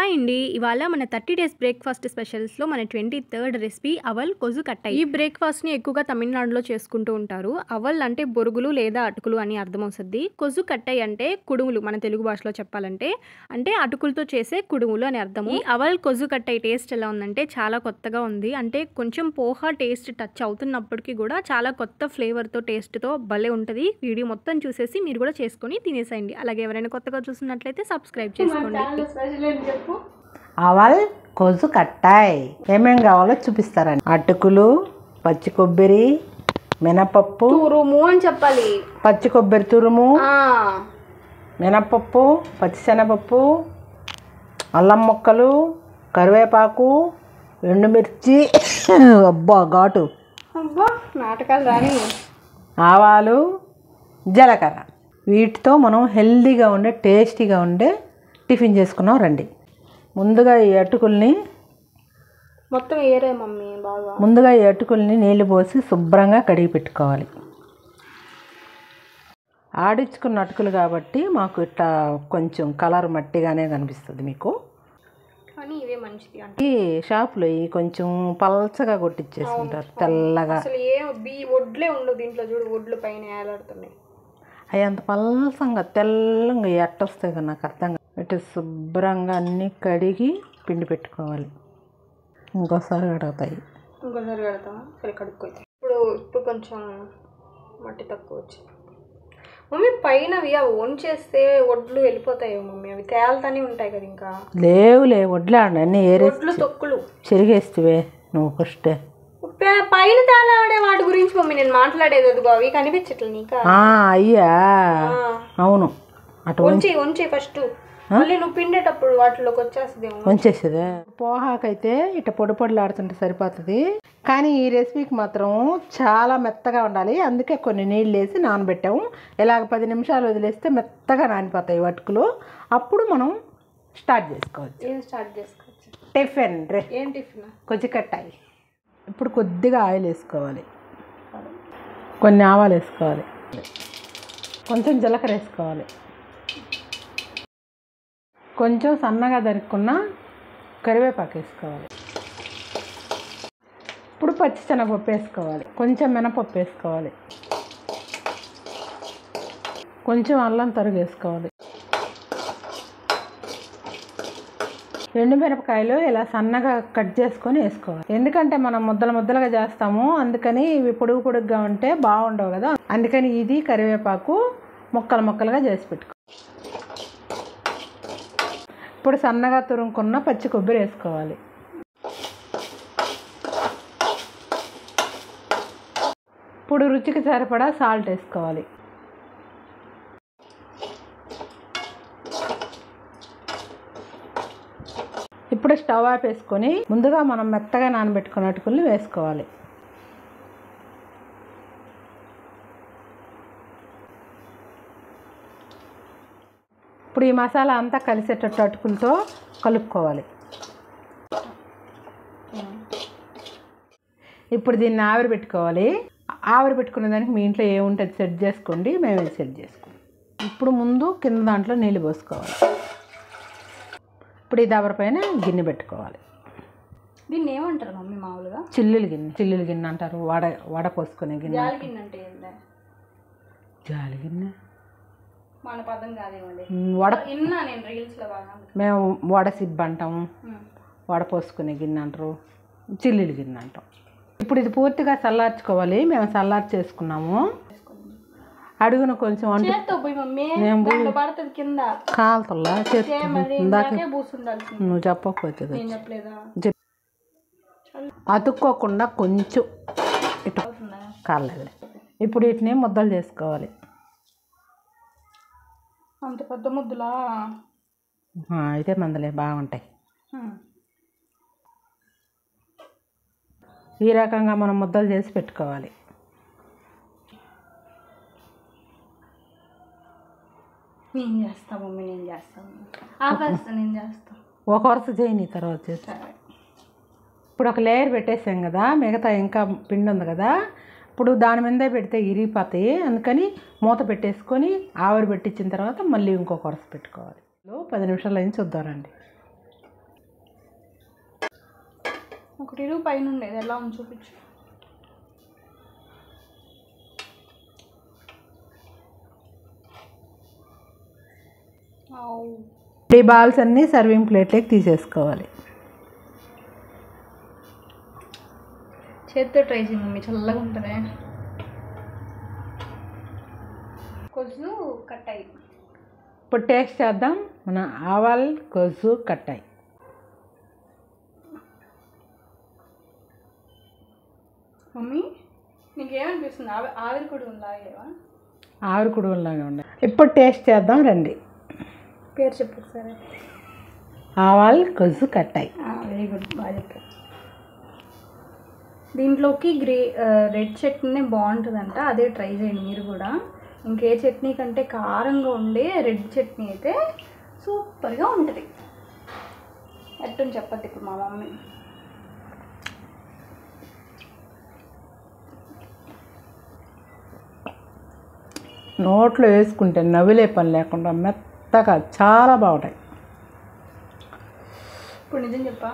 Hi అండి, ఇవాళ మన 30 డేస్ బ్రేక్ఫాస్ట్ స్పెషల్స్లో మన 23rd రెసిపీ అవల్ కొజు కట్టాయి. ఈ బ్రేక్ఫాస్ట్ని ఎక్కువగా తమిళనాడులో చేసుకుంటూ ఉంటారు. అవల్ అంటే బొరుగులు లేదా అటుకులు అని అర్థమవుతుంది. కొజు కట్టాయి అంటే కుడుములు, మన తెలుగు భాషలో చెప్పాలంటే అంటే అటుకులతో చేసే కుడుములు అని అర్థము. ఈ అవల్ కొజు కట్టాయి టేస్ట్ ఎలా ఉందంటే చాలా కొత్తగా ఉంది. అంటే కొంచెం పోహా టేస్ట్ టచ్ అవుతున్నప్పటికీ కూడా చాలా కొత్త ఫ్లేవర్తో టేస్ట్తో భలే ఉంటుంది. వీడియో మొత్తం చూసేసి మీరు కూడా చేసుకొని తినేసేయండి. అలాగే ఎవరైనా కొత్తగా చూస్తున్నట్లయితే సబ్స్క్రైబ్ చేసుకోండి. అవల్ కొజు కట్టాయి ఏమేం కావాలో చూపిస్తారండి. అటుకులు, పచ్చి కొబ్బరి, మినపప్పు తురుము అని చెప్పాలి. పచ్చి కొబ్బరి తురుము, మినపప్పు, పచ్చిశనగపప్పు, అల్లం ముక్కలు, కరివేపాకు, ఎండుమిర్చి, అబ్బా ఘాటు, అబ్బా నాటకాలు రాని, ఆవాలు, జీలకర్ర. వీటితో మనం హెల్దీగా ఉండే టేస్టీగా ఉండే టిఫిన్ చేసుకున్నాం రండి. ముందుగా ఈ అటుకుల్ని మొత్తం ఏరే మమ్మీ బాగా ముందుగా ఈ అటుకుల్ని నీళ్ళు పోసి శుభ్రంగా కడిగి పెట్టుకోవాలి. ఆడించుకున్న అటుకులు కాబట్టి మాకు ఇట్లా కొంచెం కలర్ మట్టిగానే కనిపిస్తుంది మీకు. కానీ ఇవే మంచిది అంటే ఈ షాపులో ఈ కొంచెం పల్చగా కొట్టించేసుకుంటారు తెల్లగా. అసలు ఏ వడ్లే ఉండవు దీంట్లో. చూడు వడ్లు పైన ఏలాడుతున్నాయి. అవి అంత పల్సంగా తెల్లంగా ఎట్టొస్తాయి కదా నాకు అర్థం కాదు. ఇటు శుభ్రంగా అన్నీ కడిగి పిండి పెట్టుకోవాలి. ఇంకోసారి కడుగుతాయి. ఇంకోసారి కడతామా? సరే కడుక్కోవచ్చు. ఇప్పుడు కొంచెం మట్టి తక్కువ వచ్చింది మమ్మీ. పైన అవి వంచేస్తే వడ్లు వెళ్ళిపోతాయి మమ్మీ. అవి తేలుతానే ఉంటాయి కదా. ఇంకా లేవులే వడ్లు అన్నీ వడ్లు తొక్కులు చెరిగేస్తే నువ్వు ఫస్ట్. పైన తేలాడే వాటి గురించి మమ్మీ నేను మాట్లాడేది. అదిగో అవి కనిపించట్లే నీకా? అయ్యా అవును. అటు వంచే ఫస్ట్ మళ్ళీ నువ్వు పిండేటప్పుడు వాటిలోకి వచ్చేస్తుందేమో. వంచేసేదే. పోహాకైతే ఇట్లా పొడి పొడిలాడుతుంటే సరిపోతుంది. కానీ ఈ రెసిపీకి మాత్రం చాలా మెత్తగా ఉండాలి. అందుకే కొన్ని నీళ్ళు వేసి నానబెట్టాము. ఇలాగ 10 నిమిషాలు వదిలేస్తే మెత్తగా నానిపోతాయి అటుకులు. అప్పుడు మనం స్టార్ట్ చేసుకోవచ్చు. ఏం స్టార్ట్ చేసుకోవచ్చు? టిఫిన్. ఏం టిఫిన్? కొద్ది కట్టాయి. ఇప్పుడు కొద్దిగా ఆయిల్ వేసుకోవాలి, కొన్ని ఆవాలు వేసుకోవాలి, కొంచెం జీలకర్ర వేసుకోవాలి, కొంచెం సన్నగా దరుక్కున్న కరివేపాకు వేసుకోవాలి. ఇప్పుడు పచ్చిశనగపప్పు వేసుకోవాలి, కొంచెం మినపప్పు వేసుకోవాలి, కొంచెం అల్లం తరుగు వేసుకోవాలి. ఎండుమిరపకాయలు ఇలా సన్నగా కట్ చేసుకొని వేసుకోవాలి. ఎందుకంటే మనం ముద్దలుగా చేస్తాము, అందుకని ఇవి పొడుగుగా ఉంటే బాగుండవు కదా. అందుకని ఇది కరివేపాకు ముక్కలుగా చేసి పెట్టుకో. ఇప్పుడు సన్నగా తురుముకున్న పచ్చి కొబ్బరి వేసుకోవాలి. ఇప్పుడు రుచికి సరిపడా సాల్ట్ వేసుకోవాలి. ఇప్పుడు స్టవ్ ఆపేసుకొని ముందుగా మనం మెత్తగా నానబెట్టుకున్న అటుకుల్ని వేసుకోవాలి. ఇప్పుడు ఈ మసాలా అంతా కలిసేటట్టు అటుకులతో కలుపుకోవాలి. ఇప్పుడు దీన్ని ఆవిరి పెట్టుకోవాలి. ఆవిరి పెట్టుకునే దానికి మీ ఇంట్లో ఏముంటుంది సెట్ చేసుకోండి, మేము సెట్ చేసుకోండి. ఇప్పుడు ముందు కింద దాంట్లో నీళ్ళు పోసుకోవాలి. ఇప్పుడు ఈ దబర పైన గిన్నె పెట్టుకోవాలి. దీన్ని ఏమంటారు మమ్మీ మామూలుగా? చిల్లులు గిన్నె అంటారు. వడ పోసుకునే గిన్నె. జాలి గిన్నె అంటే ఏందా? జాలి గిన్నె మన పదం కాదేమండి. నేను రీల్స్లో బాగా మేము వడ సిబ్బ అంటాము, వడ పోసుకునే గిన్నె అంటారు, చిల్లులు గిన్నె అంటాం. ఇప్పుడు ఇది పూర్తిగా చల్లార్చుకోవాలి. మేము చల్లార్చేసుకున్నాము. అడుగున కొంచెం కాలుతుల్లా నువ్వు చెప్పకపోతే అతుక్కోకుండా కొంచెం ఇటు కాలేదు. ఇప్పుడు వీటిని ముద్దలు చేసుకోవాలి. అంత పెద్ద ముద్దలా అయితే మందలే బాగుంటాయి. ఈ రకంగా మనం ముద్దలు చేసి పెట్టుకోవాలి. నేను చేస్తా మమ్మీ, నేను చేస్తాను. ఒక వరుస చేయని తర్వాత చేస్తా. ఇప్పుడు ఒక లేయర్ పెట్టేసాం కదా, మిగతా ఇంకా పిండి ఉంది కదా, ఇప్పుడు దాని మీదే పెడితే ఇరిగిపోతాయి. అందుకని మూత పెట్టేసుకొని ఆవిరి పెట్టించిన తర్వాత మళ్ళీ ఇంకొక వరుస పెట్టుకోవాలి. 10 నిమిషాలు అయిన చూద్దామండి. ఒకటి పైన ఉండేది ఎలా ఉంది చూపించు. ఈ బాల్స్ అన్నీ సర్వింగ్ ప్లేట్లోకి తీసేసుకోవాలి. చేతితో ట్రై చేయండి మమ్మీ, చల్లగా ఉంటుంది. కొజ్జు కట్టాయి. ఇప్పుడు టేస్ట్ చేద్దాం మన ఆవాల్ కొజ్జు కట్టాయి. మమ్మీ నీకేమనిపిస్తుంది? ఆవిరి కూడా ఉందాగేవా? ఆవిరి కుడువులాగా ఉండాలి. ఇప్పుడు టేస్ట్ చేద్దాం రండి. పేరు చెప్పు సరే. ఆవాల్ కొజ్జు కట్టాయి. వెరీ గుడ్, బాగా చెప్పారు. దీంట్లోకి రెడ్ చట్నీ బాగుంటుందంట, అదే ట్రై చేయండి మీరు కూడా. ఇంకే చట్నీ కంటే కారంగా ఉండే రెడ్ చట్నీ అయితే సూపర్గా ఉంటుంది. ఎట్టని చెప్పద్దు ఇప్పుడు మా మమ్మీ. నోట్లో వేసుకుంటే నవ్విలే పని లేకుండా మెత్తగా చాలా బాగుంటాయి. ఇప్పుడు నిజం చెప్పా,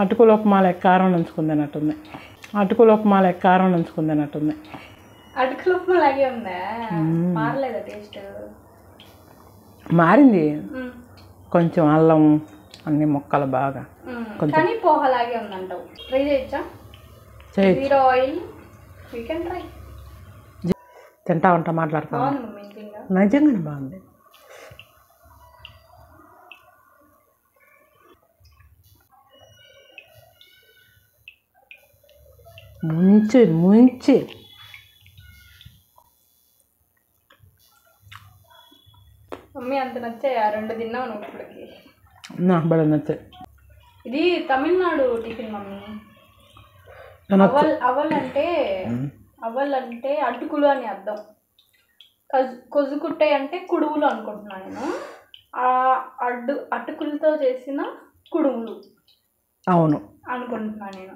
అటుకుల ఉప్మాల కారం నంచుకుందన్నట్టుంది. అటుకుల ఉప్మాల కారం నంచుకుందన్నట్టుంది. అటుకుల ఉప్మా లాగే ఉందా? మారలేదా టేస్ట్? మారింది. కొంచెం అల్లం అన్ని ముక్కలు బాగా, కానీ పోహలాగే ఉందంటావు. ట్రై చేయొచ్చా? Zero oil we can try. తింటా ఉంటా మాట్లాడతా. బాగుంది మమ్మీ, నిజంగానే బాగుంది. ముంచి ముంచి మమ్మీ అంత నచ్చాయా? 2 తిన్నావు నువ్వు ఇప్పటికి. నాకు బాగా నచ్చాయి. ఇది తమిళనాడు టిఫిన్ మమ్మీ. అవల్ అంటే అటుకులు అని అర్థం. కొజ్జుకుట్టాయి అంటే కుడువులు అనుకుంటున్నాను నేను. అటుకులతో చేసిన కుడువులు అవును అనుకుంటున్నాను నేను.